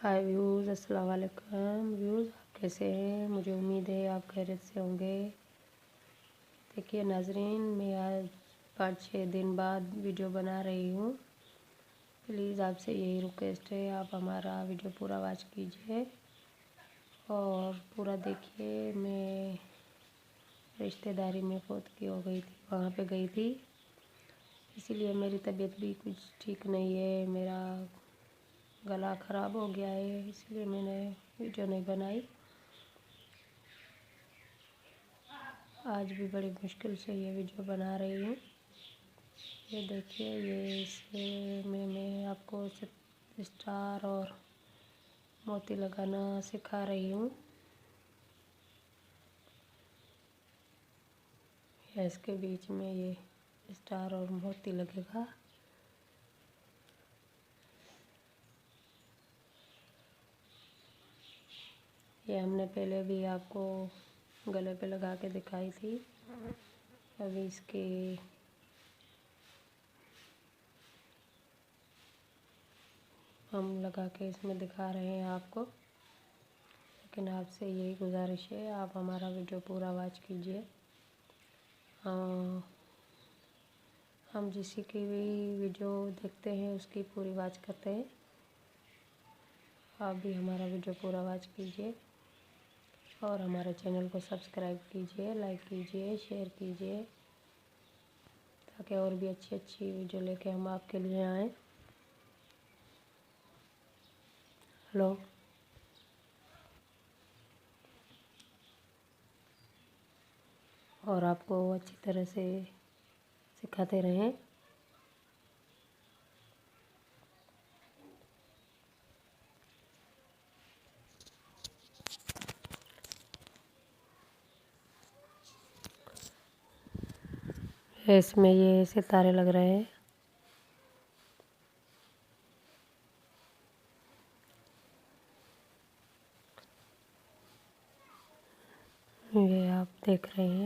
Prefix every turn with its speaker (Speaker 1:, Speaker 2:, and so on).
Speaker 1: हाय views, अस्सलाम वालेकुम views. आप कैसे हैं? मुझे उम्मीद है आप खैरियत से होंगे। देखिए नाजरीन, मैं आज 5-6 दिन बाद वीडियो बना रही हूँ। प्लीज़ आपसे यही रिक्वेस्ट है, आप हमारा वीडियो पूरा वॉच कीजिए और पूरा देखिए। मैं रिश्तेदारी में फौतगी हो गई थी, वहाँ पे गई थी, इसीलिए मेरी तबीयत भी कुछ ठीक नहीं है। मेरा गला ख़राब हो गया है, इसलिए मैंने वीडियो नहीं बनाई। आज भी बड़ी मुश्किल से ये वीडियो बना रही हूँ। ये देखिए, ये इसमें मैं आपको स्टार और मोती लगाना सिखा रही हूँ। इसके बीच में ये स्टार और मोती लगेगा। ये हमने पहले भी आपको गले पे लगा के दिखाई थी। अभी इसके हम लगा के इसमें दिखा रहे हैं आपको, लेकिन आपसे यही गुजारिश है, आप हमारा वीडियो पूरा वॉच कीजिए। हम जिसी की भी वीडियो देखते हैं उसकी पूरी वॉच करते हैं। आप भी हमारा वीडियो पूरा वॉच कीजिए और हमारे चैनल को सब्सक्राइब कीजिए, लाइक कीजिए, शेयर कीजिए, ताकि और भी अच्छी अच्छी वीडियो लेके हम आपके लिए आएँ। हेलो, और आपको अच्छी तरह से सिखाते रहें। इसमें ये सितारे लग रहे हैं। ये आप देख रहे हैं।